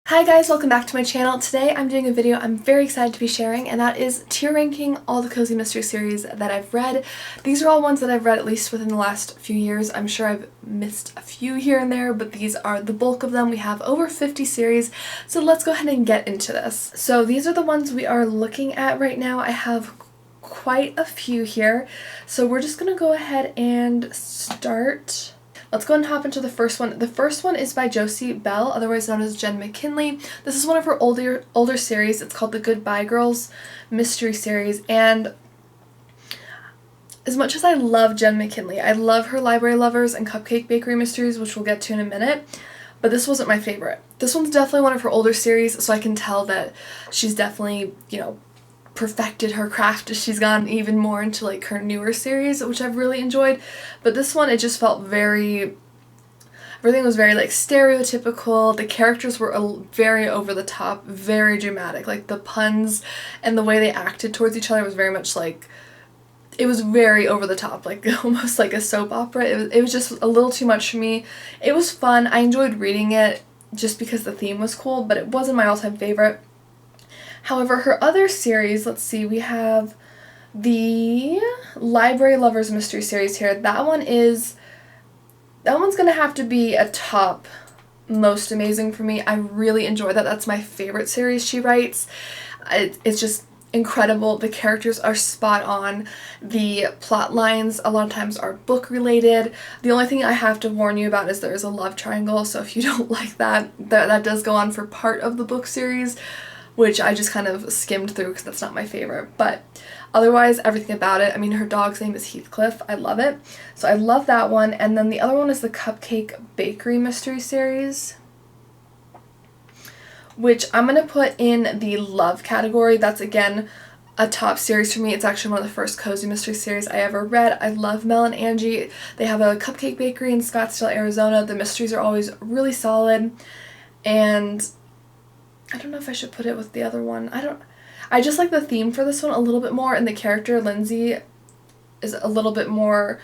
Hi guys, welcome back to my channel. Today I'm doing a video I'm very excited to be sharing, and that is tier ranking all the cozy mystery series that I've read. These are all ones that I've read at least within the last few years. I'm sure I've missed a few here and there, but these are the bulk of them. We have over 50 series, so let's go ahead and get into this. So these are the ones we are looking at right now. I have quite a few here, so we're just gonna go ahead and start. Let's go and hop into the first one. The first one is by Josie Bell, otherwise known as Jen McKinley. This is one of her older series. It's called the Goodbye Girls mystery series, and as much as I love Jen McKinley, I love her Library Lovers and Cupcake Bakery mysteries, which we'll get to in a minute, but this wasn't my favorite. This one's definitely one of her older series, so I can tell that she's definitely, perfected her craft as she's gotten even more into like her newer series, which I've really enjoyed. But this one, it just felt everything was very like stereotypical. The characters were very over the top, very dramatic. Like the puns and the way they acted towards each other was very much like, it was very over the top, like almost like a soap opera. It was just a little too much for me. It was fun. I enjoyed reading it just because the theme was cool, but it wasn't my all-time favorite. However, her other series, let's see, we have the Library Lovers mystery series here. That one's gonna have to be a top most amazing for me. I really enjoy that. That's my favorite series she writes. It's just incredible. The characters are spot on. The plot lines a lot of times are book related. The only thing I have to warn you about is there is a love triangle, so if you don't like that does go on for part of the book series, which I just kind of skimmed through because that's not my favorite. But otherwise, everything about it, I mean, her dog's name is Heathcliff. I love it. So I love that one. And then the other one is the Cupcake Bakery mystery series, which I'm going to put in the love category. That's, again, a top series for me. It's actually one of the first cozy mystery series I ever read. I love Mel and Angie. They have a cupcake bakery in Scottsdale, Arizona. The mysteries are always really solid, and I don't know if I should put it with the other one. I just like the theme for this one a little bit more, and the character, Lindsay, is a little bit more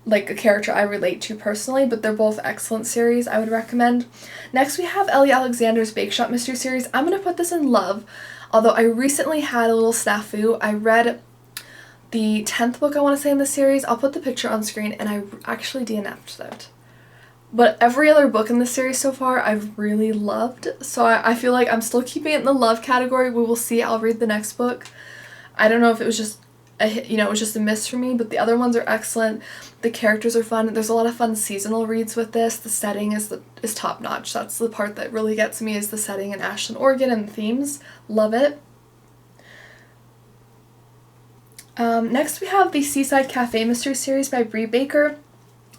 like a character I relate to personally, but they're both excellent series I would recommend. Next we have Ellie Alexander's Bake Shop mystery series. I'm going to put this in love, although I recently had a little snafu. I read the 10th book, I want to say, in the series. I'll put the picture on screen, and I actually DNFed that. But every other book in the series so far I've really loved, so I feel like I'm still keeping it in the love category. We will see. I'll read the next book. I don't know if it was just it was just a miss for me, but the other ones are excellent. The characters are fun. There's a lot of fun seasonal reads with this. The setting is top notch. That's the part that really gets me, is the setting in Ashland, Oregon, and the themes. Love it. Next we have the Seaside Cafe mystery series by Bree Baker.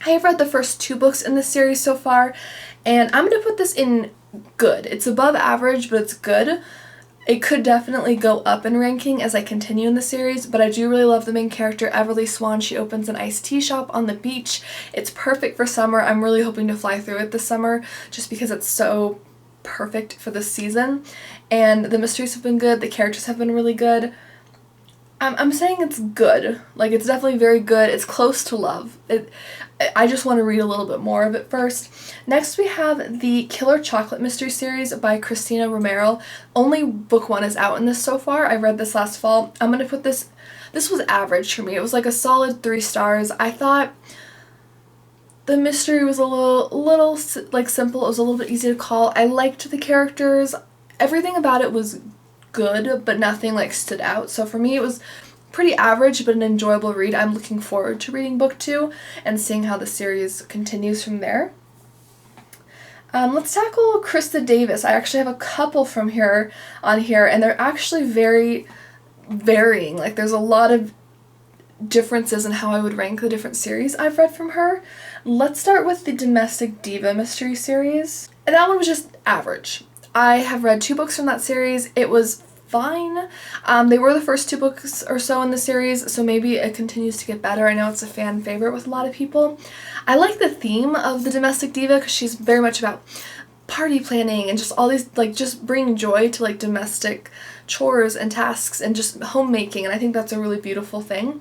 I have read the first 2 books in this series so far, and I'm going to put this in good. It's above average, but it's good. It could definitely go up in ranking as I continue in the series, but I do really love the main character, Everly Swan. She opens an iced tea shop on the beach. It's perfect for summer. I'm really hoping to fly through it this summer just because it's so perfect for this season. And the mysteries have been good. The characters have been really good. I'm saying it's good. Like, it's definitely very good. It's close to love. I just want to read a little bit more of it first. Next we have the Killer Chocolate mystery series by Christina Romero. Only book 1 is out in this so far. I read this last fall. I'm going to put this was average for me. It was like a solid 3 stars. I thought the mystery was a little like simple. It was a little bit easy to call. I liked the characters. Everything about it was good, but nothing like stood out. So for me it was pretty average, but an enjoyable read. I'm looking forward to reading book 2 and seeing how the series continues from there. Let's tackle Krista Davis. I actually have a couple from here on here, and they're actually very varying. Like, there's a lot of differences in how I would rank the different series I've read from her. Let's start with the Domestic Diva mystery series, and that one was just average. I have read 2 books from that series. It was fine. They were the first 2 books or so in the series, so maybe it continues to get better. I know it's a fan favorite with a lot of people. I like the theme of the Domestic Diva because she's very much about party planning and just all these, like, just bringing joy to like domestic chores and tasks and just homemaking, and I think that's a really beautiful thing.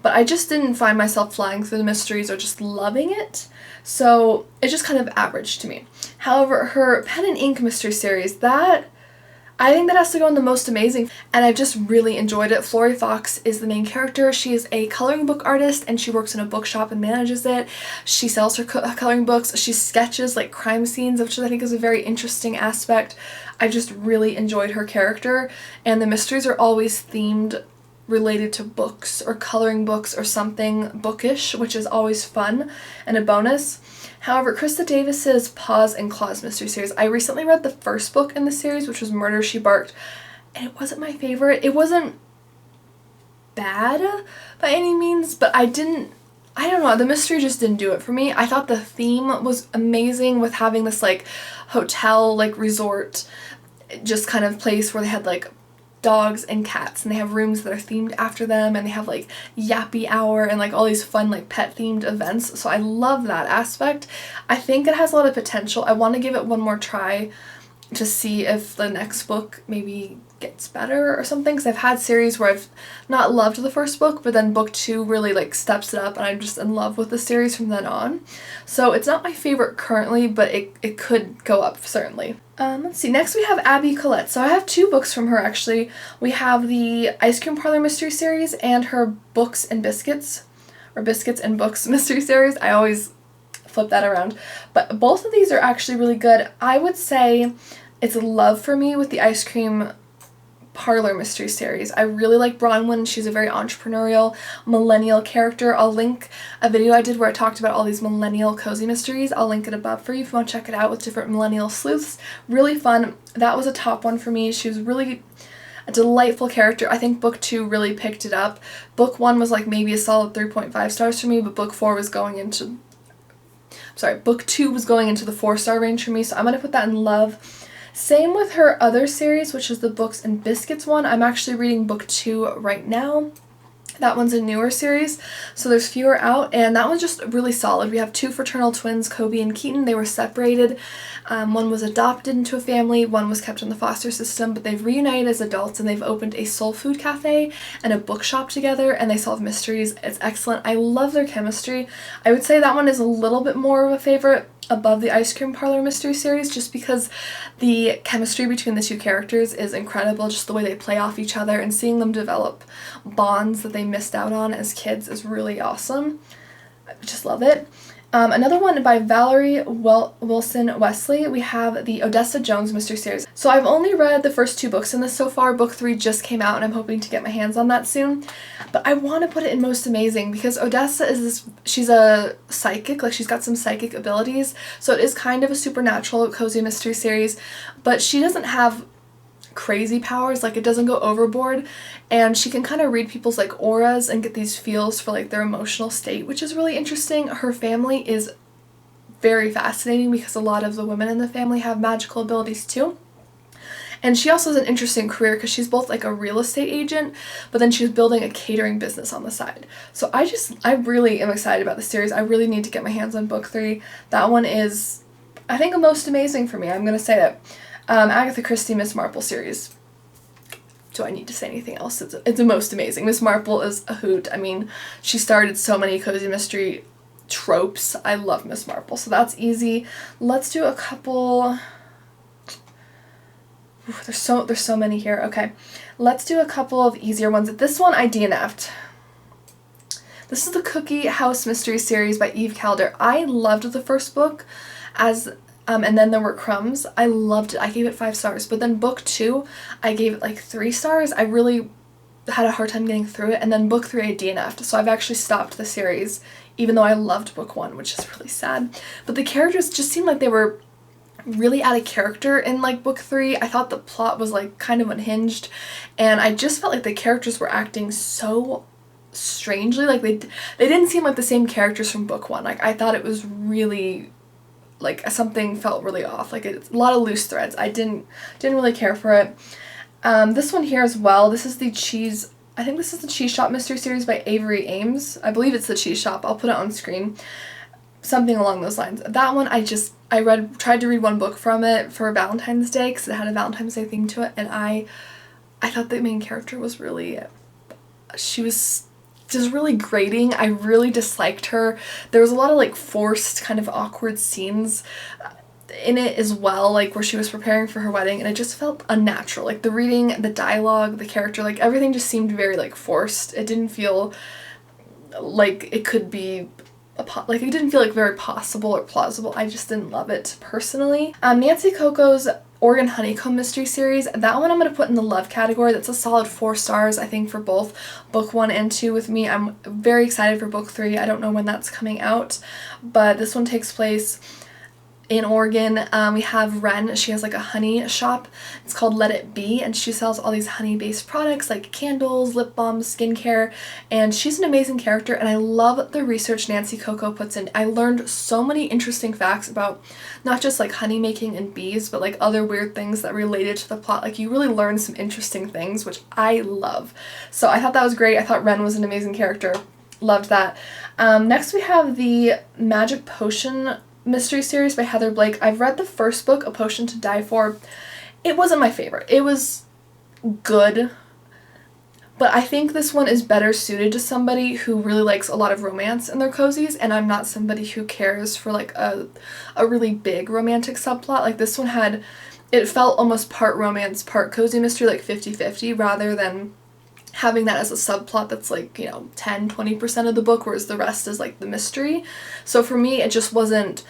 But I just didn't find myself flying through the mysteries or just loving it, so it just kind of average to me. However, her pen and ink mystery series, I think that has to go in the most amazing, and I've just really enjoyed it. Florrie Fox is the main character. She is a coloring book artist, and she works in a bookshop and manages it. She sells her coloring books. She sketches like crime scenes, which I think is a very interesting aspect. I just really enjoyed her character, and the mysteries are always themed related to books or coloring books or something bookish, which is always fun and a bonus. However, Krista Davis's Paws and Claws mystery series, I recently read the first book in the series, which was Murder, She Barked, and it wasn't my favorite. It wasn't bad by any means, but I don't know, the mystery just didn't do it for me. I thought the theme was amazing with having this like hotel, like resort, just kind of place where they had like dogs and cats, and they have rooms that are themed after them, and they have like yappy hour and like all these fun like pet themed events. So I love that aspect. I think it has a lot of potential. I want to give it one more try to see if the next book maybe gets better or something, because I've had series where I've not loved the first book, but then book 2 really like steps it up and I'm just in love with the series from then on. So it's not my favorite currently, but it could go up certainly. Let's see, next we have Abby Collette. So I have 2 books from her actually. We have the Ice Cream Parlor mystery series and her Books and Biscuits, or Biscuits and Books mystery series. I always flip that around. But both of these are actually really good. I would say it's a love for me with the Ice Cream Parlor mystery series. I really like Bronwyn. She's a very entrepreneurial millennial character. I'll link a video I did where I talked about all these millennial cozy mysteries. I'll link it above for you if you want to check it out, with different millennial sleuths. Really fun. That was a top one for me. She was really a delightful character. I think book 2 really picked it up. Book 1 was like maybe a solid 3.5 stars for me, but book 2 was going into the 4-star range for me, so I'm going to put that in love. Same with her other series, which is the Books and Biscuits one. I'm actually reading book 2 right now. That one's a newer series, so there's fewer out, and that one's just really solid. We have 2 fraternal twins, Kobe and Keaton. They were separated. One was adopted into a family, one was kept in the foster system, but they've reunited as adults, and they've opened a soul food cafe and a bookshop together, and they solve mysteries. It's excellent. I love their chemistry. I would say that one is a little bit more of a favorite above the Ice Cream Parlor mystery series, just because the chemistry between the 2 characters is incredible. Just the way they play off each other and seeing them develop bonds that they missed out on as kids is really awesome. I just love it. Another one by Valerie Wilson Wesley, we have the Odessa Jones mystery series. So I've only read the first 2 books in this so far. Book 3 just came out and I'm hoping to get my hands on that soon. But I want to put it in most amazing because Odessa she's a psychic, like she's got some psychic abilities. So it is kind of a supernatural cozy mystery series, but she doesn't have crazy powers, like it doesn't go overboard, and she can kind of read people's like auras and get these feels for like their emotional state, which is really interesting. Her family is very fascinating because a lot of the women in the family have magical abilities too. And she also has an interesting career because she's both like a real estate agent, but then she's building a catering business on the side. So I really am excited about the series. I really need to get my hands on book 3. That one is, I think, the most amazing for me. I'm going to say that. Agatha Christie Miss Marple series. Do I need to say anything else? It's the most amazing. Miss Marple is a hoot. I mean, she started so many cozy mystery tropes. I love Miss Marple, so that's easy. Let's do a couple. Ooh, there's so many here. Okay, let's do a couple of easier ones. This one I DNFed. This is the Cookie House mystery series by Eve Calder. I loved the first book, and then there were crumbs. I loved it. I gave it 5 stars. But then book 2, I gave it like 3 stars. I really had a hard time getting through it. And then book 3, I DNF'd. So I've actually stopped the series, even though I loved book 1, which is really sad. But the characters just seemed like they were really out of character in like book 3. I thought the plot was like kind of unhinged. And I just felt like the characters were acting so strangely. Like they didn't seem like the same characters from book 1. Like I thought it was really, like something felt really off, like a lot of loose threads. I didn't really care for it. This one here as well, this is the Cheese Shop mystery series by Avery Ames. I believe it's the Cheese Shop. I'll put it on screen. Something along those lines. That one I tried to read one book from it for Valentine's Day because it had a Valentine's Day theme to it, and I thought the main character was she was just really grating. I really disliked her. There was a lot of like forced kind of awkward scenes. in it as well, like where she was preparing for her wedding, and it just felt unnatural. Like the reading, the dialogue, the character, like everything just seemed very like forced. It didn't feel like it could be like it didn't feel like very possible or plausible. I just didn't love it personally. Nancy Coco's Oregon Honeycomb mystery series, that one I'm going to put in the love category. That's a solid 4 stars, I think, for both book 1 and 2 with me. I'm very excited for book 3. I don't know when that's coming out, but this one takes place in Oregon. We have Ren. She has like a honey shop. It's called Let It Be, and she sells all these honey-based products like candles, lip balms, skincare, and she's an amazing character, and I love the research Nancy Coco puts in. I learned so many interesting facts about not just like honey making and bees, but like other weird things that related to the plot. Like you really learn some interesting things, which I love. So I thought that was great. I thought Ren was an amazing character. Loved that. Next we have the Magic Potion mystery series by Heather Blake. I've read the first book, A Potion to Die For. It wasn't my favorite. It was good, but I think this one is better suited to somebody who really likes a lot of romance in their cozies, and I'm not somebody who cares for like a really big romantic subplot. Like this one it felt almost part romance, part cozy mystery, like 50-50, rather than having that as a subplot that's like, 10-20% of the book, whereas the rest is like the mystery. So for me, it just wasn't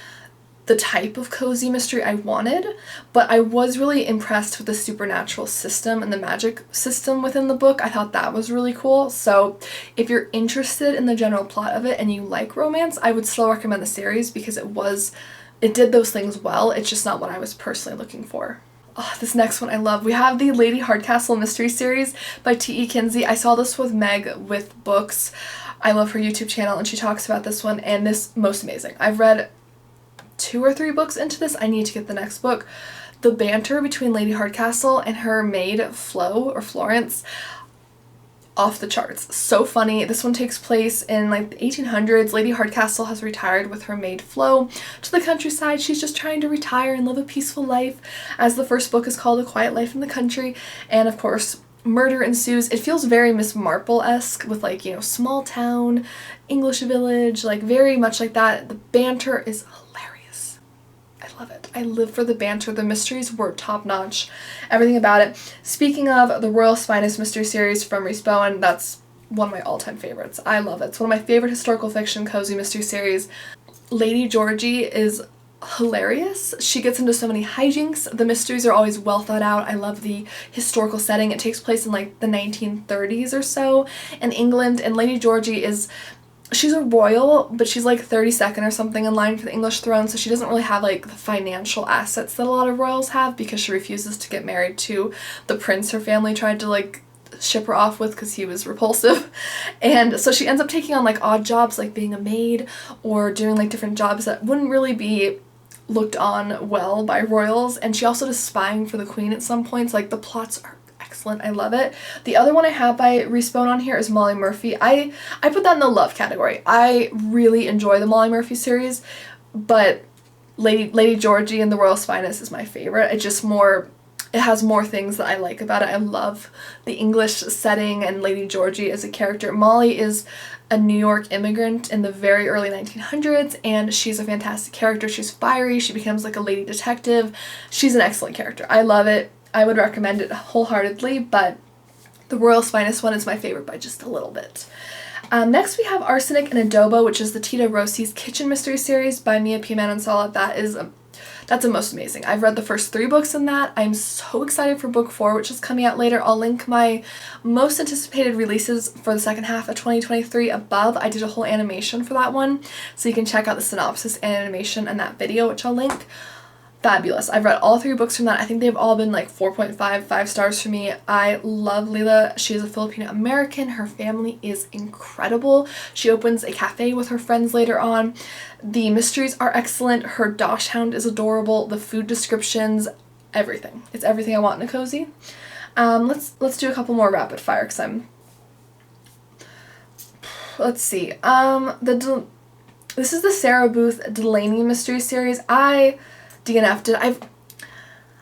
the type of cozy mystery I wanted, but I was really impressed with the supernatural system and the magic system within the book. I thought that was really cool. So if you're interested in the general plot of it and you like romance, I would still recommend the series because it did those things well. It's just not what I was personally looking for. Oh, this next one I love. We have the Lady Hardcastle mystery series by T.E. Kinsey. I saw this with Meg with books. I love her YouTube channel, and she talks about this one, and this most amazing. I've read 2 or 3 books into this. I need to get the next book. The banter between Lady Hardcastle and her maid Flo or Florence, off the charts. So funny. This one takes place in like the 1800s. Lady Hardcastle has retired with her maid Flo to the countryside. She's just trying to retire and live a peaceful life, as the first book is called A Quiet Life in the Country. And of course, murder ensues. It feels very Miss Marple-esque with like, small town, English village, like very much like that. The banter is hilarious. I love it. I live for the banter. The mysteries were top-notch. Everything about it. Speaking of the Royal Spinous mystery series from Rhys Bowen, that's one of my all-time favorites. I love it. It's one of my favorite historical fiction cozy mystery series. Lady Georgie is hilarious. She gets into so many hijinks. The mysteries are always well thought out. I love the historical setting. It takes place in like the 1930s or so in England, and Lady Georgie she's a royal, but she's like 32nd or something in line for the English throne, so she doesn't really have like the financial assets that a lot of royals have because she refuses to get married to the prince her family tried to like ship her off with because he was repulsive. And so she ends up taking on like odd jobs like being a maid or doing like different jobs that wouldn't really be looked on well by royals, and she also does spying for the queen at some points. Like the plots are excellent. I love it. The other one I have by Rhys Bowen on here is Molly Murphy. I put that in the love category. I really enjoy the Molly Murphy series, but Lady Georgie and the Royal Spinous is my favorite. It has more things that I like about it. I love the English setting and Lady Georgie as a character. Molly is a New York immigrant in the very early 1900s, and she's a fantastic character. She's fiery. She becomes like a lady detective. She's an excellent character. I love it. I would recommend it wholeheartedly, but the Royal Spinous one is my favorite by just a little bit. Next we have Arsenic and Adobo, which is the Tita Rossi's Kitchen Mystery Series by Mia P. Manansala. That's a most amazing. I've read the first 3 books in that. I'm so excited for book 4, which is coming out later. I'll link my most anticipated releases for the second half of 2023 above. I did a whole animation for that one, so you can check out the synopsis and animation in that video, which I'll link. Fabulous. I've read all 3 books from that. I think they've all been like 4.5, 5 stars for me. I love Lila. She is a Filipino American. Her family is incredible. She opens a cafe with her friends later on. The mysteries are excellent. Her Dosh Hound is adorable. The food descriptions, everything. It's everything I want in a cozy. Let's do a couple more rapid fire because let's see. This is the Sarah Booth Delaney mystery series. I DNFed it.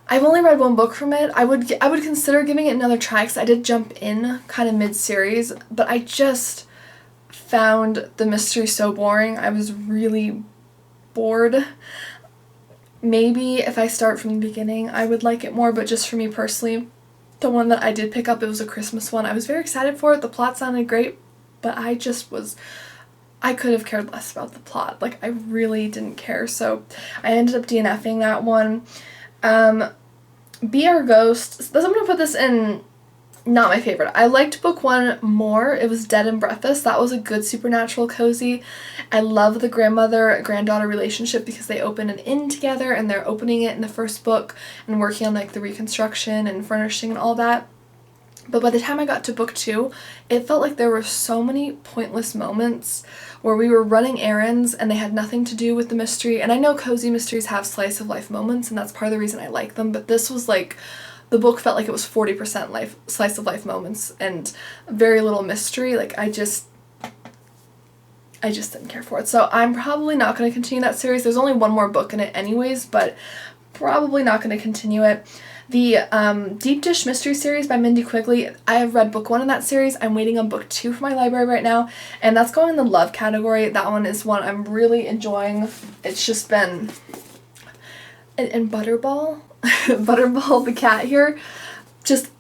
I've only read 1 book from it. I would consider giving it another try because I did jump in kind of mid-series, but I just found the mystery so boring. I was really bored. Maybe if I start from the beginning, I would like it more, but just for me personally, the one that I did pick up, it was a Christmas one. I was very excited for it. The plot sounded great, but I could have cared less about the plot. Like, I really didn't care, so I ended up DNFing that one. Be Our Ghost. I'm going to put this in not my favorite. I liked book 1 more. It was Dead and Breathless. That was a good supernatural cozy. I love the grandmother-granddaughter relationship because they open an inn together and they're opening it in the first book and working on like the reconstruction and furnishing and all that. But by the time I got to book 2, it felt like there were so many pointless moments where we were running errands and they had nothing to do with the mystery. And I know cozy mysteries have slice of life moments and that's part of the reason I like them, but this was like, the book felt like it was 40% slice of life moments and very little mystery. Like, I just didn't care for it. So I'm probably not going to continue that series. There's only one more book in it anyways, but probably not going to continue it. The Deep Dish Mystery Series by Mindy Quigley, I have read book 1 in that series. I'm waiting on book 2 for my library right now, and that's going in the love category. That one is one I'm really enjoying. It's just been... And Butterball? Butterball the cat here just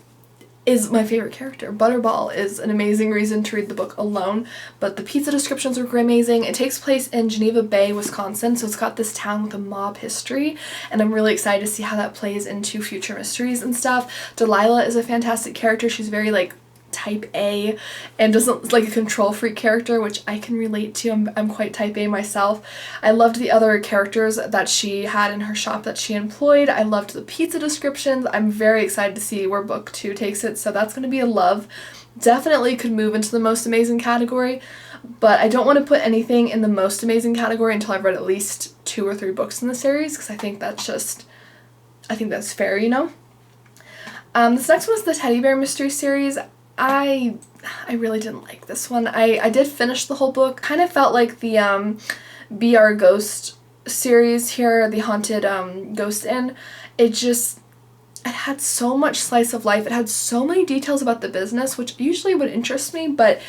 is my favorite character. Butterball is an amazing reason to read the book alone, but the pizza descriptions are amazing. It takes place in Geneva Bay, Wisconsin, so it's got this town with a mob history, and I'm really excited to see how that plays into future mysteries and stuff. Delilah is a fantastic character. She's very, like, type A and doesn't like a control freak character, which I can relate to. I'm quite type A myself. I loved the other characters that she had in her shop that she employed. I loved the pizza descriptions. I'm very excited to see where book 2 takes it, so that's going to be a love. Definitely could move into the most amazing category, but I don't want to put anything in the most amazing category until I've read at least 2 or 3 books in the series, because I think that's fair, you know? This next one is the Teddy Bear Mystery Series. I really didn't like this one. I did finish the whole book. Kind of felt like the Be Our Ghost series here, the Haunted Ghost Inn. It had so much slice of life. It had so many details about the business, which usually would interest me, but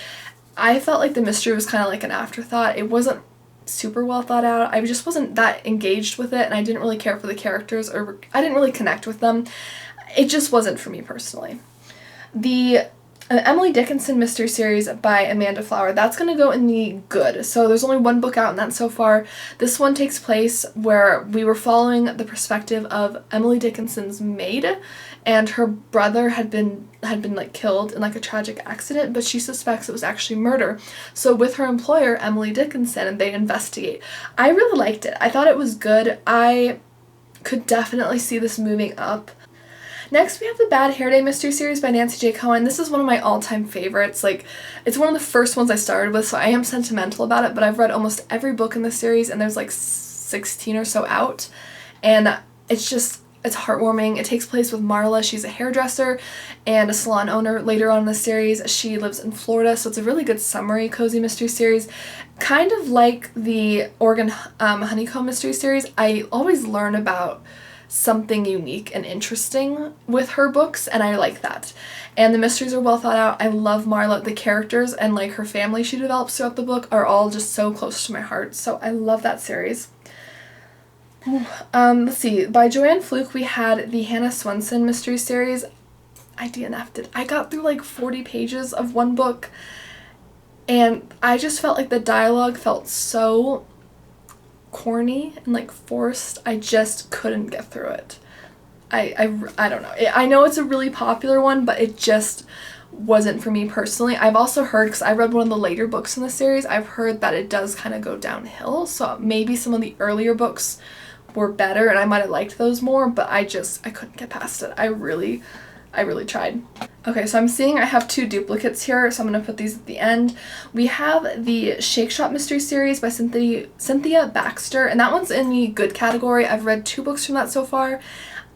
I felt like the mystery was kind of like an afterthought. It wasn't super well thought out. I just wasn't that engaged with it, and I didn't really care for the characters, or I didn't really connect with them. It just wasn't for me personally. The Emily Dickinson Mystery Series by Amanda Flower, that's going to go in the good. So there's only 1 book out in that so far. This one takes place where we were following the perspective of Emily Dickinson's maid, and her brother had been like killed in like a tragic accident, but she suspects it was actually murder. So with her employer, Emily Dickinson, they investigate. I really liked it. I thought it was good. I could definitely see this moving up. Next, we have the Bad Hair Day Mystery Series by Nancy J. Cohen. This is one of my all-time favorites. Like, it's one of the first ones I started with, so I am sentimental about it, but I've read almost every book in the series, and there's like 16 or so out, and it's heartwarming. It takes place with Marla. She's a hairdresser and a salon owner later on in the series. She lives in Florida, so it's a really good summery cozy mystery series. Kind of like the Oregon Honeycomb Mystery Series, I always learn about something unique and interesting with her books, and I like that. And the mysteries are well thought out. I love Marla. The characters and like her family she develops throughout the book are all just so close to my heart, so I love that series. Let's see, by Joanne Fluke we had the Hannah Swenson Mystery Series. I DNF'd it. I got through like 40 pages of one book, and I just felt like the dialogue felt so corny and like forced. I just couldn't get through it. I don't know. I know it's a really popular one, but it just wasn't for me personally. I've also heard, because I read one of the later books in the series, I've heard that it does kind of go downhill, so maybe some of the earlier books were better and I might have liked those more, but I couldn't get past it. I really tried. Okay, so I'm seeing I have 2 duplicates here, so I'm going to put these at the end. We have the Shake Shop Mystery Series by Cynthia Baxter, and that one's in the good category. I've read 2 books from that so far.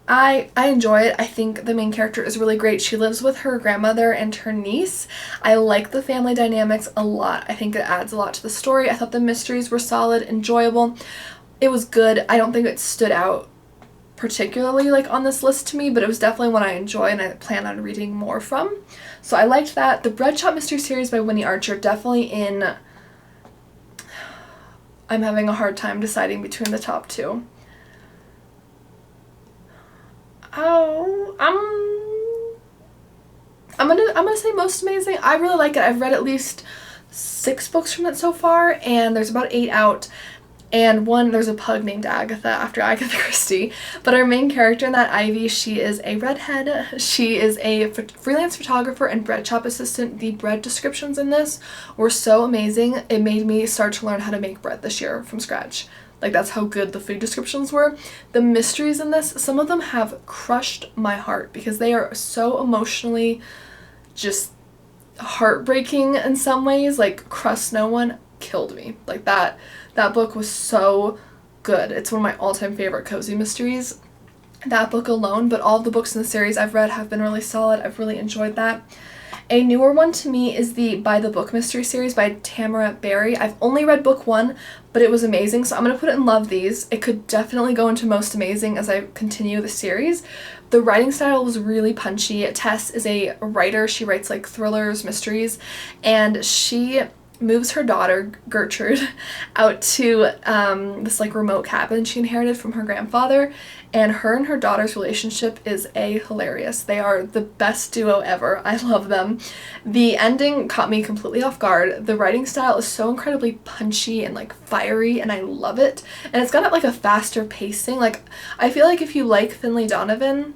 I enjoy it. I think the main character is really great. She lives with her grandmother and her niece. I like the family dynamics a lot. I think it adds a lot to the story. I thought the mysteries were solid, enjoyable. It was good. I don't think it stood out particularly like on this list to me, but it was definitely one I enjoy and I plan on reading more from. So I liked that. The Bread Shop Mystery Series by Winnie Archer, definitely in... I'm having a hard time deciding between the top 2. Oh, I'm gonna say most amazing. I really like it. I've read at least 6 books from it so far, and there's about 8 out. And there's a pug named Agatha after Agatha Christie. But our main character in that, Ivy, she is a redhead. She is a freelance photographer and bread shop assistant. The bread descriptions in this were so amazing. It made me start to learn how to make bread this year from scratch. Like, that's how good the food descriptions were. The mysteries in this, some of them have crushed my heart because they are so emotionally just heartbreaking in some ways. Like, Crust No One killed me. Like, that book was so good. It's one of my all-time favorite cozy mysteries. That book alone, but all of the books in the series I've read have been really solid. I've really enjoyed that. A newer one to me is the By the Book mystery series by Tamara Berry. I've only read book 1, but it was amazing, so I'm going to put it in Love These. It could definitely go into Most Amazing as I continue the series. The writing style was really punchy. Tess is a writer. She writes like thrillers, mysteries, and she moves her daughter, Gertrude, out to this like remote cabin she inherited from her grandfather, and her daughter's relationship is hilarious. They are the best duo ever. I love them. The ending caught me completely off guard. The writing style is so incredibly punchy and like fiery, and I love it. And it's got like a faster pacing. Like, I feel like if you like Finlay Donovan,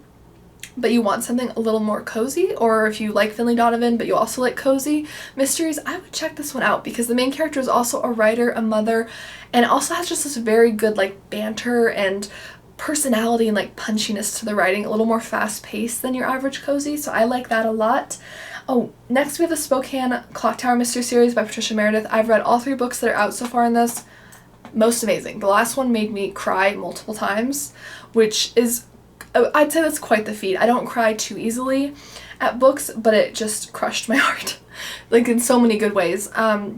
but you want something a little more cozy, or if you like Finlay Donovan but you also like cozy mysteries, I would check this one out because the main character is also a writer, a mother, and also has just this very good like banter and personality and like punchiness to the writing, a little more fast-paced than your average cozy, so I like that a lot. Oh, next we have the Spokane Clock Tower Mystery Series by Patricia Meredith. I've read all 3 books that are out so far in this. Most amazing. The last one made me cry multiple times, which is, I'd say that's quite the feat. I don't cry too easily at books, but it just crushed my heart, like in so many good ways.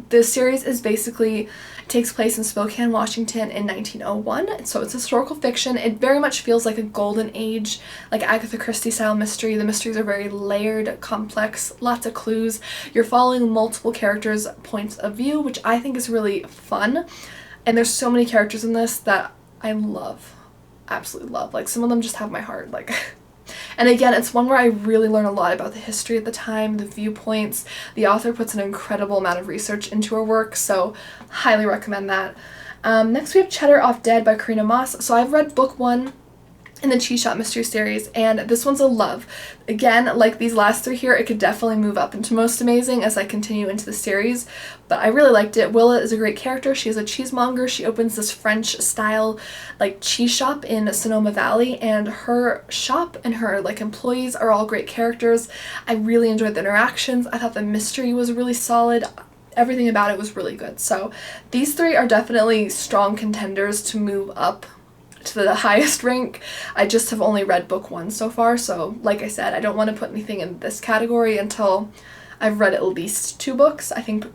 This series is basically, takes place in Spokane, Washington in 1901, so it's historical fiction. It very much feels like a golden age, like Agatha Christie style mystery. The mysteries are very layered, complex, lots of clues. You're following multiple characters' points of view, which I think is really fun, and there's so many characters in this that I love. Absolutely love. Like, some of them just have my heart, like and again, it's one where I really learn a lot about the history at the time, the viewpoints. The author puts an incredible amount of research into her work, so highly recommend that. Next we have Cheddar Off Dead by Karina Moss. So I've read book 1 in the Cheese Shop Mystery Series, and this one's a love. Again, like these last 3 here, it could definitely move up into Most Amazing as I continue into the series, but I really liked it. Willa is a great character. She is a cheesemonger. She opens this French-style like cheese shop in Sonoma Valley, and her shop and her like employees are all great characters. I really enjoyed the interactions. I thought the mystery was really solid. Everything about it was really good. So these 3 are definitely strong contenders to move up to the highest rank. I just have only read book 1 so far, so like I said, I don't want to put anything in this category until I've read at least 2 books. I think,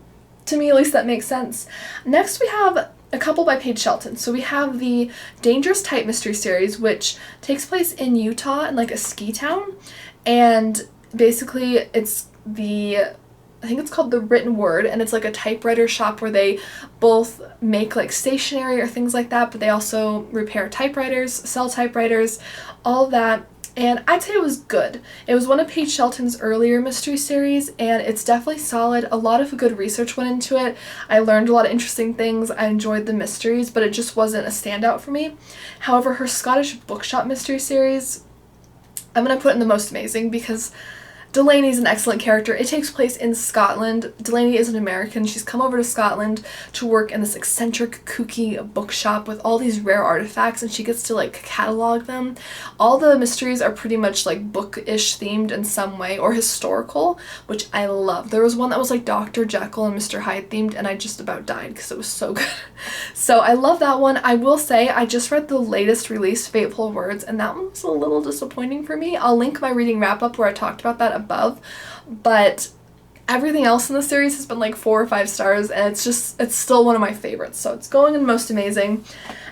to me at least, that makes sense. Next we have a couple by Paige Shelton. So we have the Dangerous Type Mystery Series, which takes place in Utah in like a ski town, and basically it's I think it's called The Written Word, and it's like a typewriter shop where they both make like stationery or things like that, but they also repair typewriters, sell typewriters, all that. And I'd say it was good. It was one of Paige Shelton's earlier mystery series, and it's definitely solid. A lot of good research went into it. I learned a lot of interesting things. I enjoyed the mysteries, but it just wasn't a standout for me. However, her Scottish Bookshop mystery series, I'm going to put in the Most Amazing because Delaney's an excellent character. It takes place in Scotland. Delaney is an American. She's come over to Scotland to work in this eccentric, kooky bookshop with all these rare artifacts, and she gets to like catalog them. All the mysteries are pretty much like bookish themed in some way, or historical, which I love. There was one that was like Dr. Jekyll and Mr. Hyde themed, and I just about died because it was so good. So I love that one. I will say I just read the latest release, Fateful Words, and that one was a little disappointing for me. I'll link my reading wrap-up where I talked about that above, but everything else in the series has been like 4 or 5 stars, and it's still one of my favorites, so it's going in Most Amazing.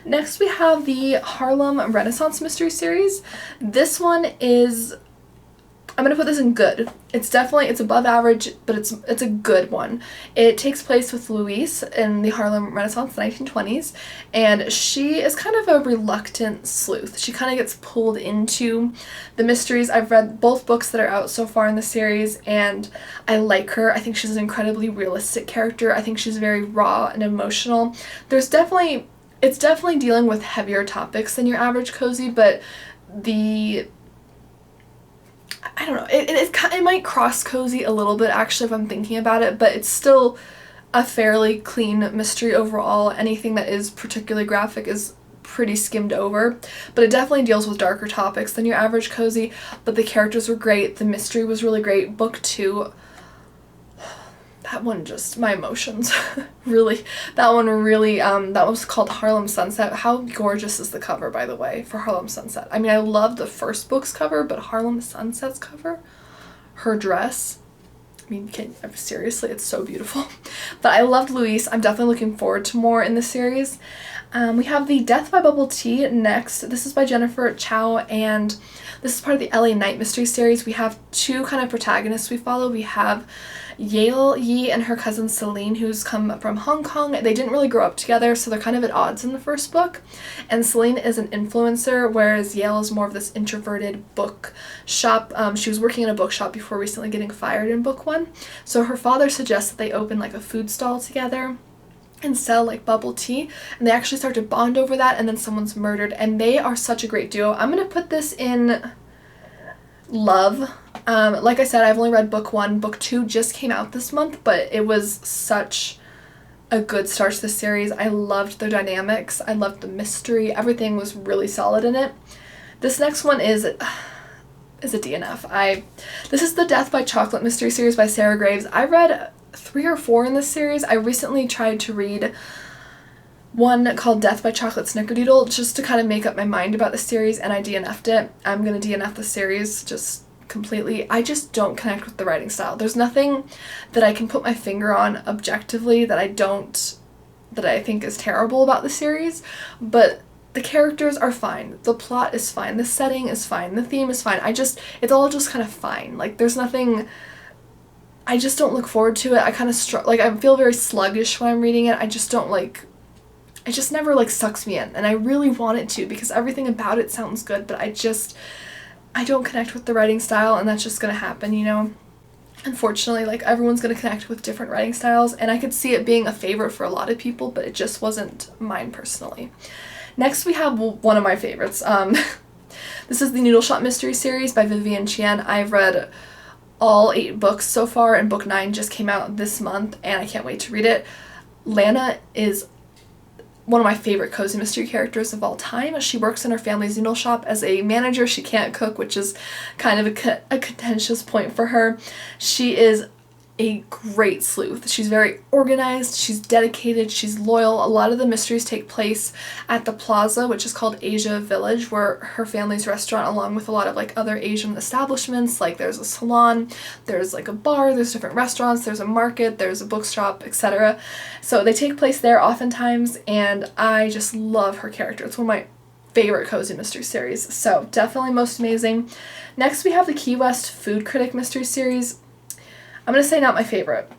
Next we have the Harlem Renaissance Mystery Series. This one is I'm gonna put this in good. It's above average, but it's a good one. It takes place with Louise in the Harlem Renaissance, the 1920s, and she is kind of a reluctant sleuth. She kind of gets pulled into the mysteries. I've read both books that are out so far in the series, and I like her. I think she's an incredibly realistic character. I think she's very raw and emotional. It's definitely dealing with heavier topics than your average cozy, but I don't know, it might cross cozy a little bit actually if I'm thinking about it, but it's still a fairly clean mystery overall. Anything that is particularly graphic is pretty skimmed over, but it definitely deals with darker topics than your average cozy, but the characters were great, the mystery was really great. Book 2, that one just, my emotions, really, that was called Harlem Sunset. How gorgeous is the cover, by the way, for Harlem Sunset? I mean, I love the first book's cover, but Harlem Sunset's cover, her dress, I mean, seriously, it's so beautiful. But I loved Louise. I'm definitely looking forward to more in the series. We have the Death by Bubble Tea next. This is by Jennifer Chow, and this is part of the LA Night Mystery series. We have two kind of protagonists we follow. We have Yale Yi and her cousin Celine, who's come from Hong Kong. They didn't really grow up together, so they're kind of at odds in the first book. And Celine is an influencer, whereas Yale is more of this introverted book shop. She was working in a bookshop before recently getting fired in book 1. So her father suggests that they open like a food stall together and sell like bubble tea, and they actually start to bond over that, and then someone's murdered, and they are such a great duo. I'm gonna put this in love. Like I said, I've only read book 1. Book 2 just came out this month, but it was such a good start to the series. I loved their dynamics. I loved the mystery. Everything was really solid in it. This next one is a DNF. This is the Death by Chocolate mystery series by Sarah Graves. I read 3 or 4 in this series. I recently tried to read one called Death by Chocolate Snickerdoodle just to kind of make up my mind about the series, and I DNF'd it. I'm gonna DNF the series just completely. I just don't connect with the writing style. There's nothing that I can put my finger on objectively that I think is terrible about the series, but the characters are fine. The plot is fine. The setting is fine. The theme is fine. It's all just kind of fine. Like, there's nothing, I just don't look forward to it. I kind of I feel very sluggish when I'm reading it. I just never like sucks me in, and I really want it to because everything about it sounds good, but I don't connect with the writing style, and that's just gonna happen, you know? Unfortunately, like, everyone's gonna connect with different writing styles, and I could see it being a favorite for a lot of people, but it just wasn't mine personally. Next we have one of my favorites. This is the Noodle Shop Mystery Series by Vivian Chien. I've read all 8 books so far, and book 9 just came out this month, and I can't wait to read it. Lana is one of my favorite cozy mystery characters of all time. She works in her family's noodle shop as a manager. She can't cook, which is kind of a contentious point for her. She is a great sleuth. She's very organized, she's dedicated, she's loyal. A lot of the mysteries take place at the plaza, which is called Asia Village, where her family's restaurant, along with a lot of like other Asian establishments. Like, there's a salon, there's like a bar, there's different restaurants, there's a market, there's a bookshop, etc. So they take place there oftentimes, and I just love her character. It's one of my favorite cozy mystery series, so definitely most amazing. Next we have the Key West Food Critic mystery series. I'm going to say not my favorite.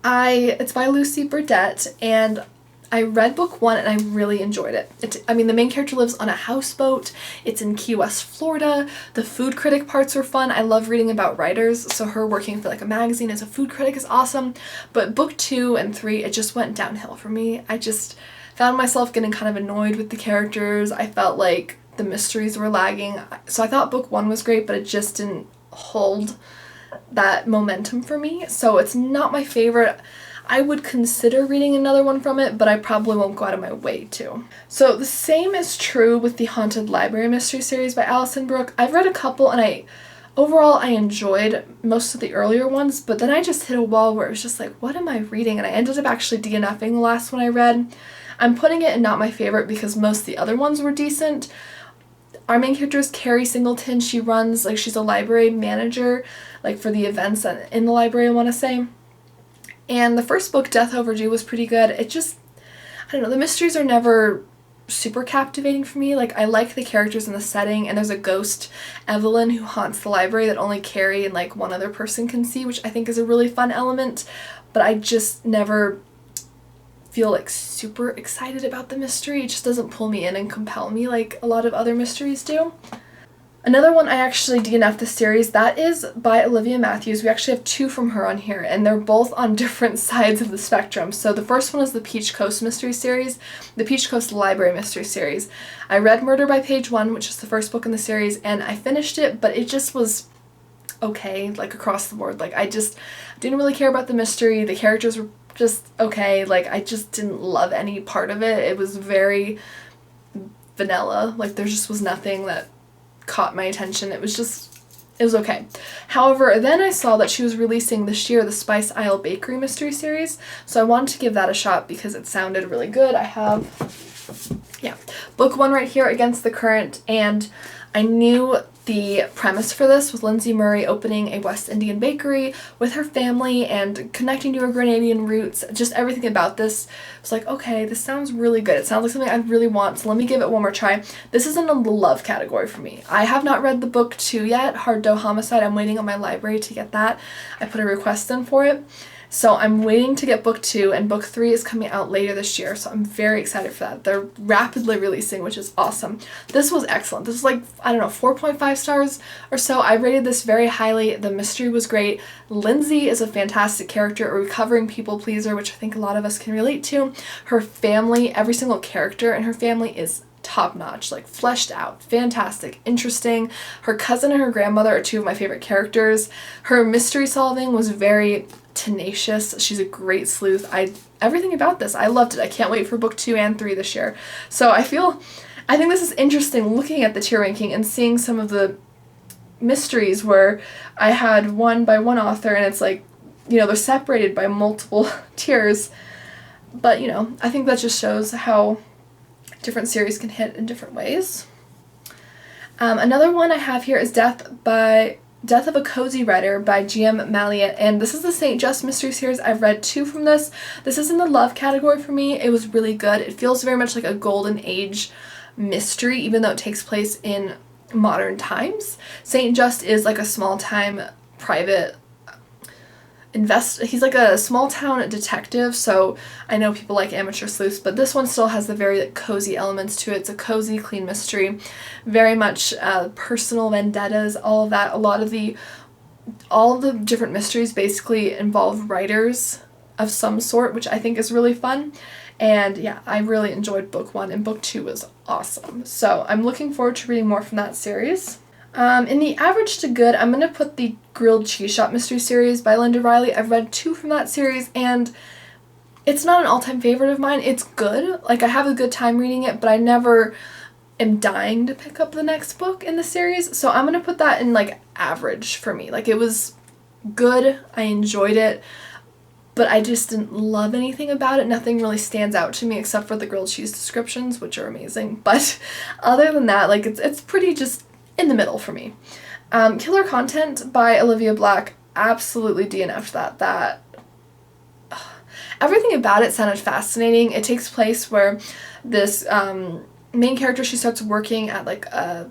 It's by Lucy Burdett, and I read book 1 and I really enjoyed it. The main character lives on a houseboat. It's in Key West, Florida. The food critic parts are fun. I love reading about writers, so her working for like a magazine as a food critic is awesome. But book 2 and 3, it just went downhill for me. I just found myself getting kind of annoyed with the characters. I felt like the mysteries were lagging. So I thought book 1 was great, but it just didn't hold that momentum for me, so it's not my favorite. I would consider reading another one from it, but I probably won't go out of my way to. So the same is true with the Haunted Library mystery series by Alison Brooke. I've read a couple, and overall I enjoyed most of the earlier ones, but then I just hit a wall where it was just like, what am I reading? And I ended up actually DNFing the last one I read. I'm putting it in not my favorite because most of the other ones were decent. Our main character is Carrie Singleton. She runs, she's a library manager, for the events in the library, I want to say. And the first book, Death Overdue, was pretty good. I don't know, the mysteries are never super captivating for me. Like, I like the characters and the setting, and there's a ghost, Evelyn, who haunts the library that only Carrie and like one other person can see, which I think is a really fun element, but I just never feel like super excited about the mystery. It just doesn't pull me in and compel me like a lot of other mysteries do. Another one I actually DNF'd the series, that is by Olivia Matthews. We actually have 2 from her on here, and they're both on different sides of the spectrum. So the first one is the Peach Coast Mystery Series, the Peach Coast Library Mystery Series. I read Murder by Page 1, which is the first book in the series, and I finished it, but it just was okay, like across the board. Like, I just didn't really care about the mystery. The characters were just okay. Like, I just didn't love any part of it. It was very vanilla. Like, there just was nothing that caught my attention. It was okay. However, then I saw that she was releasing this year the Spice Isle Bakery Mystery Series, so I wanted to give that a shot because it sounded really good. I have, yeah, book 1 right here, Against the Current, and I knew the premise for this with Lindsay Murray opening a West Indian bakery with her family and connecting to her Grenadian roots. Just everything about this was like, okay, this sounds really good. It sounds like something I really want, so let me give it one more try. This is in the love category for me. I have not read the book 2 yet, Hard Dough Homicide. I'm waiting on my library to get that. I put a request in for it. So I'm waiting to get book 2, and book 3 is coming out later this year, so I'm very excited for that. They're rapidly releasing, which is awesome. This was excellent. This is like, I don't know, 4.5 stars or so. I rated this very highly. The mystery was great. Lindsay is a fantastic character, a recovering people pleaser, which I think a lot of us can relate to. Her family, every single character in her family is top-notch, like fleshed out, fantastic, interesting. Her cousin and her grandmother are 2 of my favorite characters. Her mystery solving was very tenacious. She's a great sleuth. Everything about this, I loved it. I can't wait for book 2 and 3 this year. So I think this is interesting looking at the tier ranking and seeing some of the mysteries where I had one by one author and it's like, you know, they're separated by multiple tiers. But, you know, I think that just shows how different series can hit in different ways. Another one I have here is Death of a Cozy Writer by G.M. Malliot, and this is the St. Just Mystery Series. I've read 2 from this. This is in the love category for me. It was really good. It feels very much like a golden age mystery, even though it takes place in modern times. St. Just is like a small-time private he's like a small town detective, so I know people like amateur sleuths, but this one still has the very like, cozy elements to it. It's a cozy, clean mystery, very much personal vendettas, all of that. All of the different mysteries basically involve writers of some sort, which I think is really fun. And yeah, I really enjoyed book 1, and book 2 was awesome. So I'm looking forward to reading more from that series. In the average to good, I'm going to put the Grilled Cheese Shop Mystery Series by Linda Riley. I've read 2 from that series, and it's not an all-time favorite of mine. It's good. Like, I have a good time reading it, but I never am dying to pick up the next book in the series. So I'm going to put that in, like, average for me. Like, it was good. I enjoyed it, but I just didn't love anything about it. Nothing really stands out to me except for the grilled cheese descriptions, which are amazing. But other than that, like, it's pretty just in the middle for me. Killer Content by Olivia Black, absolutely DNF'd that. Everything about it sounded fascinating. It takes place where this main character, she starts working at like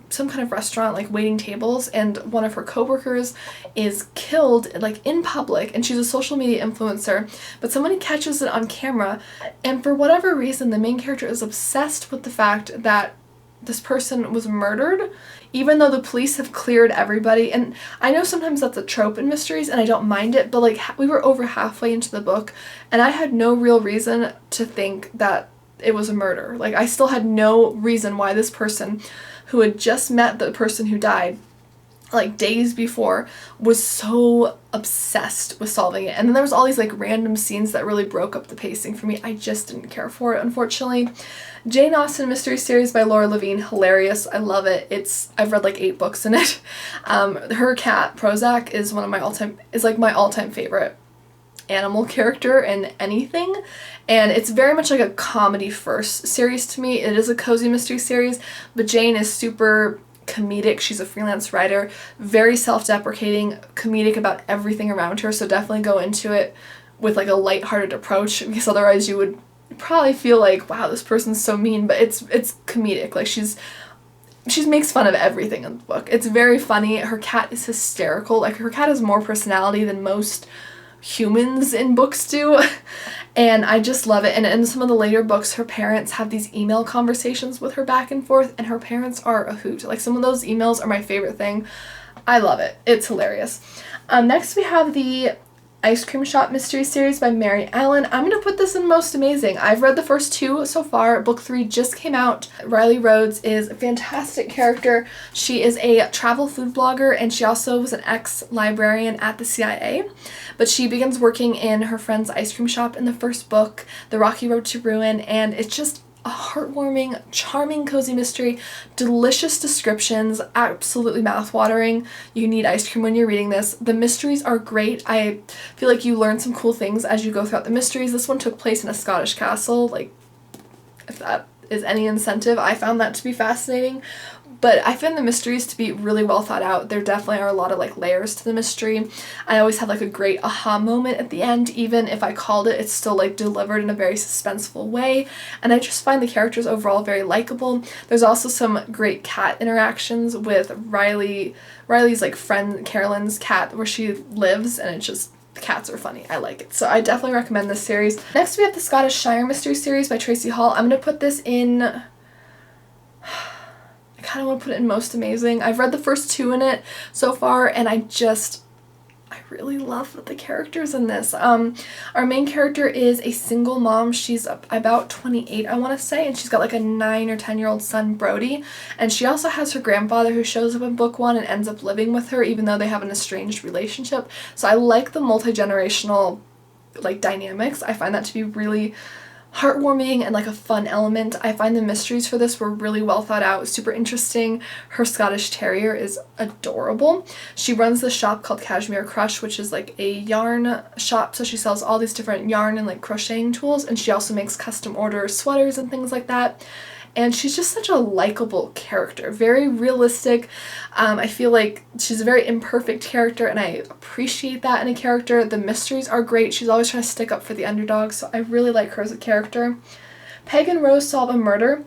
some kind of restaurant, like waiting tables, and one of her coworkers is killed like in public, and she's a social media influencer, but somebody catches it on camera, and for whatever reason the main character is obsessed with the fact that this person was murdered, even though the police have cleared everybody. And I know sometimes that's a trope in mysteries, and I don't mind it, but like we were over halfway into the book, and I had no real reason to think that it was a murder. Like, I still had no reason why this person, who had just met the person who died like days before, was so obsessed with solving it. And then there was all these like random scenes that really broke up the pacing for me. I just didn't care for it, unfortunately. Jane Austen Mystery Series by Laura Levine, hilarious. I love it. I've read like 8 books in it. Her cat Prozac is my all-time favorite animal character in anything, and it's very much like a comedy first series to me. It is a cozy mystery series, but Jane is super comedic. She's a freelance writer, very self-deprecating, comedic about everything around her, so definitely go into it with like a lighthearted approach, because otherwise you would probably feel like, wow, this person's so mean, but it's comedic. Like, she makes fun of everything in the book. It's very funny. Her cat is hysterical. Like, her cat has more personality than most humans in books do. And I just love it. And in some of the later books, her parents have these email conversations with her back and forth, and her parents are a hoot. Like, some of those emails are my favorite thing. I love it. It's hilarious. Next we have the Ice Cream Shop Mystery Series by Mary Allen. I'm going to put this in Most Amazing. I've read the first 2 so far. Book 3 just came out. Riley Rhodes is a fantastic character. She is a travel food blogger, and she also was an ex-librarian at the CIA. But she begins working in her friend's ice cream shop in the first book, The Rocky Road to Ruin, and it's just a heartwarming, charming, cozy mystery, delicious descriptions, absolutely mouthwatering. You need ice cream when you're reading this. The mysteries are great. I feel like you learn some cool things as you go throughout the mysteries. This one took place in a Scottish castle. Like, if that is any incentive, I found that to be fascinating. But I find the mysteries to be really well thought out. There definitely are a lot of like layers to the mystery. I always have like a great aha moment at the end. Even if I called it, it's still like delivered in a very suspenseful way. And I just find the characters overall very likable. There's also some great cat interactions with Riley's like friend Carolyn's cat where she lives, and it's just, the cats are funny. I like it. So I definitely recommend this series. Next we have the Scottish Shire Mystery Series by Tracy Hall. I'm going to put this in, I kind of want to put it in Most Amazing. I've read the first 2 in it so far, and I really love the characters in this. Our main character is a single mom. She's about 28, I want to say, and she's got like a 9 or 10-year-old son, Brody, and she also has her grandfather who shows up in book 1 and ends up living with her even though they have an estranged relationship. So I like the multi-generational like dynamics. I find that to be really heartwarming and like a fun element. I find the mysteries for this were really well thought out, super interesting. Her Scottish Terrier is adorable. She runs this shop called Cashmere Crush, which is like a yarn shop, so she sells all these different yarn and like crocheting tools, and she also makes custom order sweaters and things like that. And she's just such a likable character, very realistic. I feel like she's a very imperfect character, and I appreciate that in a character. The mysteries are great. She's always trying to stick up for the underdog, so I really like her as a character. Peg and Rose Solve a Murder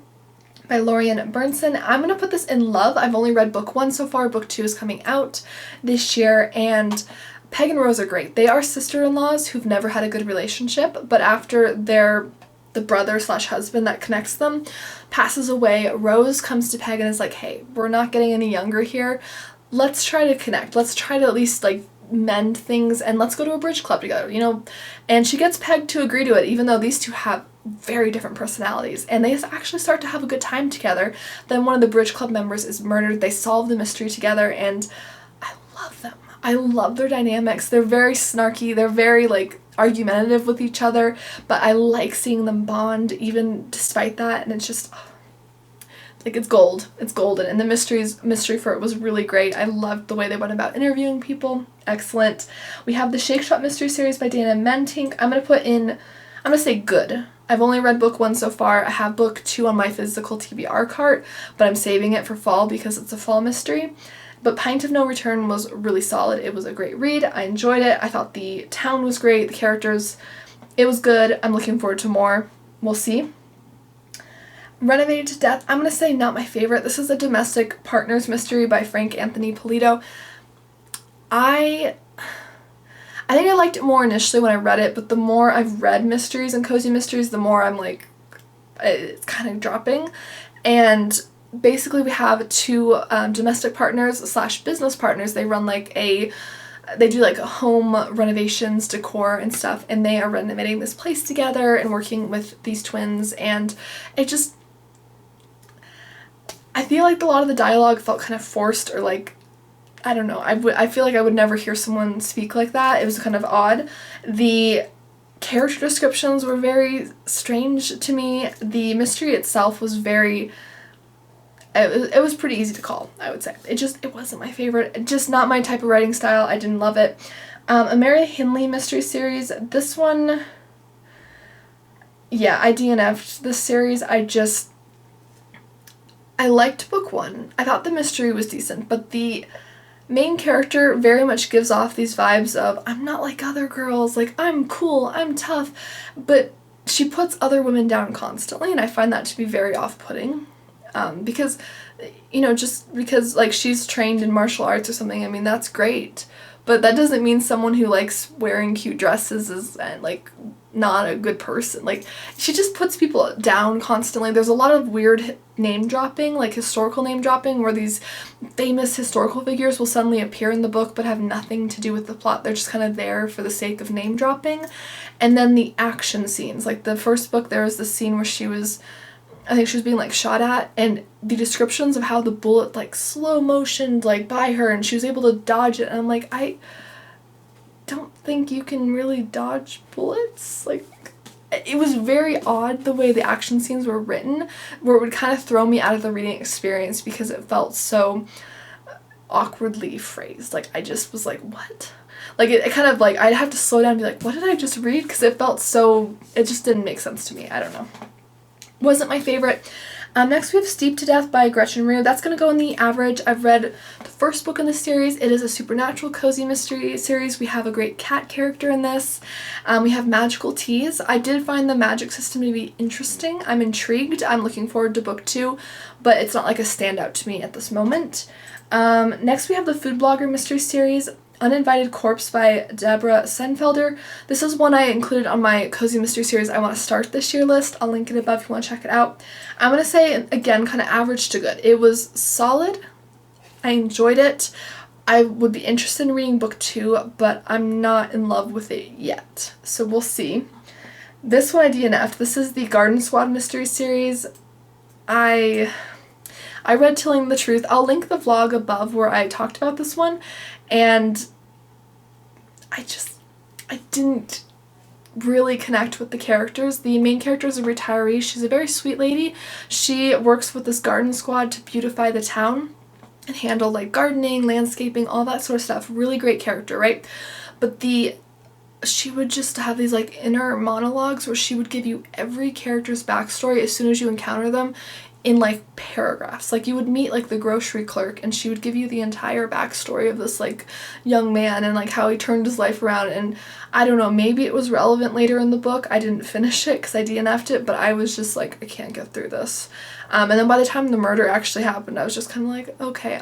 by Lorian Burnson. I'm going to put this in Love. I've only read book 1 so far. Book 2 is coming out this year, and Peg and Rose are great. They are sister-in-laws who've never had a good relationship, but after the brother/husband that connects them passes away, Rose comes to Peg and is like, hey, we're not getting any younger here. Let's try to connect. Let's try to at least like mend things, and let's go to a bridge club together, you know? And she gets Peg to agree to it, even though these two have very different personalities, and they actually start to have a good time together. Then one of the bridge club members is murdered. They solve the mystery together, and I love them. I love their dynamics. They're very snarky. They're very like argumentative with each other, but I like seeing them bond even despite that, and it's just like it's gold. It's golden, and the mystery for it was really great. I loved the way they went about interviewing people. Excellent. We have the Shake Shop Mystery Series by Dana Mentink. I'm gonna say good. I've only read book 1 so far. I have book 2 on my physical TBR cart, but I'm saving it for fall because it's a fall mystery. But Pint of No Return was really solid. It was a great read. I enjoyed it. I thought the town was great. The characters, it was good. I'm looking forward to more. We'll see. Renovated to Death. I'm going to say not my favorite. This is a domestic partners mystery by Frank Anthony Polito. I think I liked it more initially when I read it, but the more I've read mysteries and cozy mysteries, the more I'm like, it's kind of dropping. And basically we have 2 domestic partners / business partners. They run like they do like home renovations, decor and stuff, and they are renovating this place together and working with these twins, and it just, I feel like a lot of the dialogue felt kind of forced, or like, I don't know, I feel like I would never hear someone speak like that. It was kind of odd. The character descriptions were very strange to me. The mystery itself was very, it was pretty easy to call, I would say. It wasn't my favorite. Just not my type of writing style. I didn't love it. A Mary Hindley mystery series. This one, yeah, I DNFed this series. I liked book 1. I thought the mystery was decent, but the main character very much gives off these vibes of, I'm not like other girls, like, I'm cool, I'm tough, but she puts other women down constantly, and I find that to be very off-putting. Because, you know, just because, like, she's trained in martial arts or something, I mean, that's great. But that doesn't mean someone who likes wearing cute dresses is, like, not a good person. Like, she just puts people down constantly. There's a lot of weird name dropping, like historical name dropping, where these famous historical figures will suddenly appear in the book but have nothing to do with the plot. They're just kind of there for the sake of name dropping. And then the action scenes. Like, the first book, there was this scene where I think she was being, like, shot at, and the descriptions of how the bullet, like, slow motioned, like, by her, and she was able to dodge it, and I'm like, I don't think you can really dodge bullets. Like, it was very odd the way the action scenes were written, where it would kind of throw me out of the reading experience because it felt so awkwardly phrased. Like, I just was like, what? Like, it kind of, like, I'd have to slow down and be like, what did I just read? Because it felt so, it just didn't make sense to me. I don't know. Wasn't my favorite. Next we have Steeped to Death by Gretchen Rue. That's going to go in the average. I've read the first book in the series. It is a supernatural cozy mystery series. We have a great cat character in this. We have magical teas. I did find the magic system to be interesting. I'm intrigued. I'm looking forward to book 2, but it's not like a standout to me at this moment. Next we have the food blogger mystery series, Uninvited Corpse by Deborah Senfelder. This is one I included on my Cozy Mystery Series I want to start this year list. I'll link it above if you want to check it out. I'm going to say, again, kind of average to good. It was solid. I enjoyed it. I would be interested in reading book 2, but I'm not in love with it yet. So we'll see. This one I DNFed. This is the Garden Squad Mystery Series. I read Telling the Truth. I'll link the vlog above where I talked about this one, and I didn't really connect with the characters. The main character is a retiree. She's a very sweet lady. She works with this garden squad to beautify the town and handle, like, gardening, landscaping, all that sort of stuff. Really great character, right? But she would just have these, like, inner monologues where she would give you every character's backstory as soon as you encounter them in, like, paragraphs. Like, you would meet, like, the grocery clerk, and she would give you the entire backstory of this, like, young man and, like, how he turned his life around. And I don't know, maybe it was relevant later in the book. I didn't finish it because I DNF'd it, but I was just like, I can't get through this. And then by the time the murder actually happened, I was just kind of like, okay,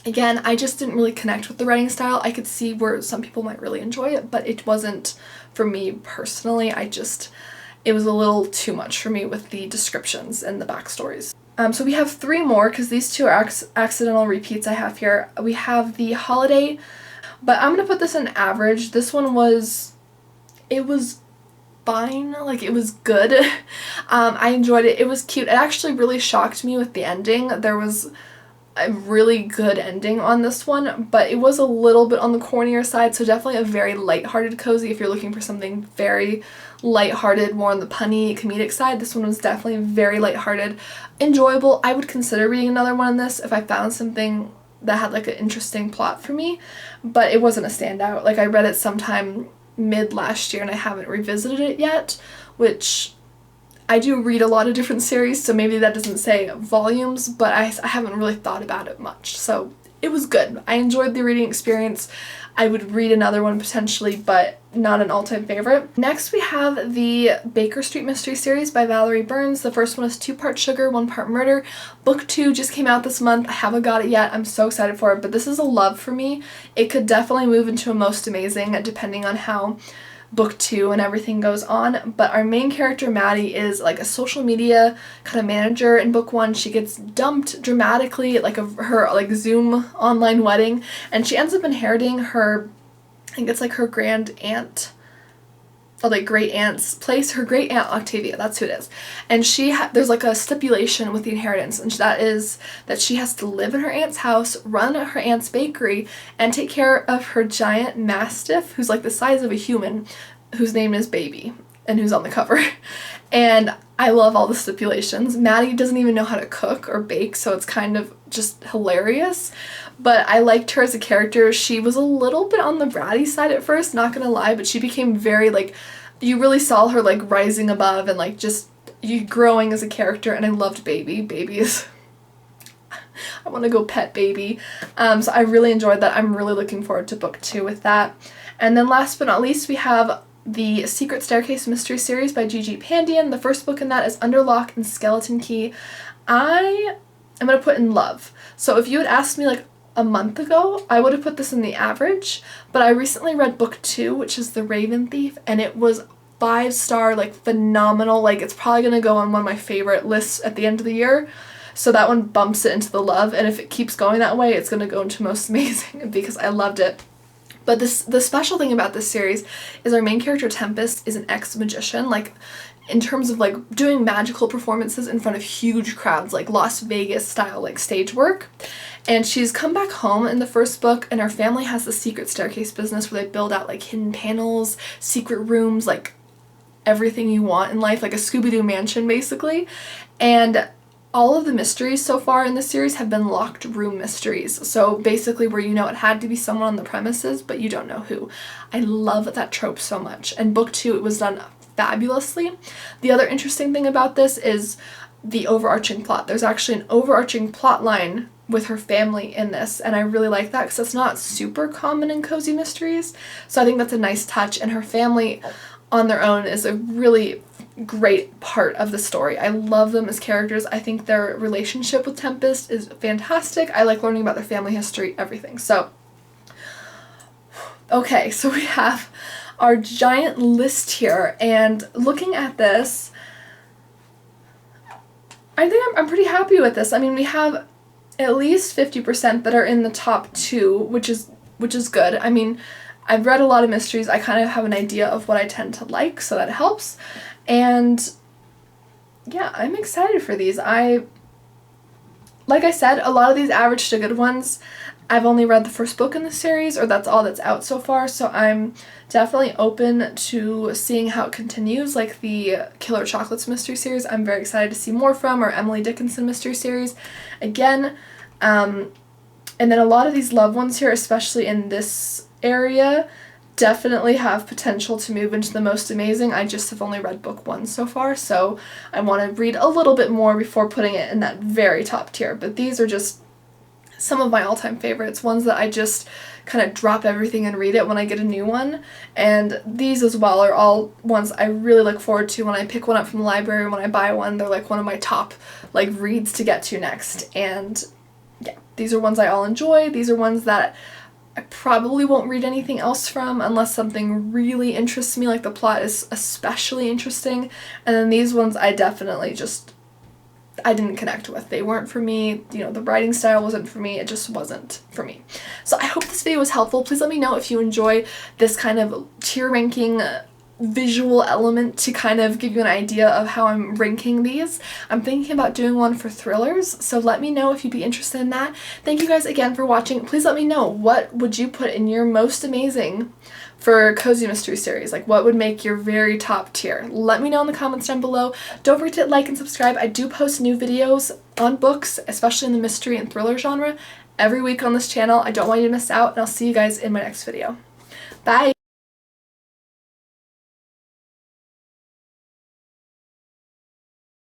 again, I just didn't really connect with the writing style. I could see where some people might really enjoy it, but it wasn't for me personally. It was a little too much for me with the descriptions and the backstories. So we have 3 more, because these 2 are accidental repeats I have here. We have The Holiday, but I'm going to put this in average. This one was fine, like, it was good. I enjoyed it. It was cute. It actually really shocked me with the ending. There was a really good ending on this one, but it was a little bit on the cornier side, so definitely a very lighthearted cozy if you're looking for something very lighthearted, more on the punny, comedic side. This one was definitely very lighthearted, enjoyable. I would consider reading another one in this if I found something that had, like, an interesting plot for me, but it wasn't a standout. Like, I read it sometime mid last year and I haven't revisited it yet, which I do read a lot of different series, so maybe that doesn't say volumes, but I haven't really thought about it much. So it was good. I enjoyed the reading experience. I would read another one potentially, but not an all-time favorite. Next we have the Baker Street Mystery Series by Valerie Burns. The first one is 2-part sugar, 1-part murder. Book 2 just came out this month. I haven't got it yet. I'm so excited for it, but this is a love for me. It could definitely move into a most amazing depending on how book 2 and everything goes on, but our main character Maddie is, like, a social media kind of manager. In book 1 she gets dumped dramatically at, like, her, like, Zoom online wedding, and she ends up inheriting her, I think it's, like, her grand aunt, or, like, great aunt's place, her great aunt Octavia, that's who it is. And there's, like, a stipulation with the inheritance, and that is that she has to live in her aunt's house, run her aunt's bakery, and take care of her giant mastiff, who's, like, the size of a human, whose name is Baby, and who's on the cover. And I love all the stipulations. Maddie doesn't even know how to cook or bake, so it's kind of just hilarious. But I liked her as a character. She was a little bit on the bratty side at first, not gonna lie, but she became very, like, you really saw her, like, rising above and, like, just you growing as a character, and I loved Baby. Baby is I want to go pet Baby. So I really enjoyed that. I'm really looking forward to book 2 with that. And then last but not least, we have the Secret Staircase Mystery Series by Gigi Pandian. The first book in that is Under Lock and Skeleton Key. I am going to put in love. So if you had asked me like a month ago, I would have put this in the average, but I recently read book 2, which is The Raven Thief, and it was 5-star, like phenomenal. Like it's probably going to go on one of my favorite lists at the end of the year. So that one bumps it into the love, and if it keeps going that way, it's going to go into most amazing because I loved it. But the special thing about this series is our main character Tempest is an ex-magician, like in terms of like doing magical performances in front of huge crowds, like Las Vegas style like stage work. And she's come back home in the first book, and her family has the secret staircase business where they build out like hidden panels, secret rooms, like everything you want in life, like a Scooby-Doo mansion basically. And all of the mysteries so far in this series have been locked room mysteries. So basically where you know it had to be someone on the premises, but you don't know who. I love that trope so much. And book 2, it was done fabulously. The other interesting thing about this is the overarching plot. There's actually an overarching plot line with her family in this, and I really like that because it's not super common in cozy mysteries. So I think that's a nice touch, and her family on their own is a really great part of the story. I love them as characters. I think their relationship with Tempest is fantastic. I like learning about their family history, everything. So, okay, so we have our giant list here, and looking at this, I think I'm pretty happy with this. I mean, we have at least 50% that are in the top 2, which is good. I mean, I've read a lot of mysteries. I kind of have an idea of what I tend to like, so that helps. And yeah, I'm excited for these. Like I said, a lot of these average to good ones, I've only read the first book in the series, or that's all that's out so far, so I'm definitely open to seeing how it continues, like the Killer Chocolates mystery series I'm very excited to see more from, or Emily Dickinson mystery series again. And then a lot of these love ones here, especially in this area, definitely have potential to move into the most amazing. I just have only read book 1 so far, so I want to read a little bit more before putting it in that very top tier. But these are just some of my all-time favorites, ones that I just kind of drop everything and read it when I get a new one. And these as well are all ones I really look forward to when I pick one up from the library. When I buy one, they're like one of my top like reads to get to next. And yeah, these are ones I all enjoy. These are ones that I probably won't read anything else from unless something really interests me, like the plot is especially interesting. And then these ones I definitely just, I didn't connect with. They weren't for me. You know, the writing style wasn't for me. It just wasn't for me. So I hope this video was helpful. Please let me know if you enjoy this kind of tier ranking visual element to kind of give you an idea of how I'm ranking these. I'm thinking about doing one for thrillers, so let me know if you'd be interested in that. Thank you guys again for watching. Please let me know, what would you put in your most amazing for cozy mystery series? Like, what would make your very top tier? Let me know in the comments down below. Don't forget to like and subscribe. I do post new videos on books, especially in the mystery and thriller genre, every week on this channel. I don't want you to miss out, and I'll see you guys in my next video. Bye!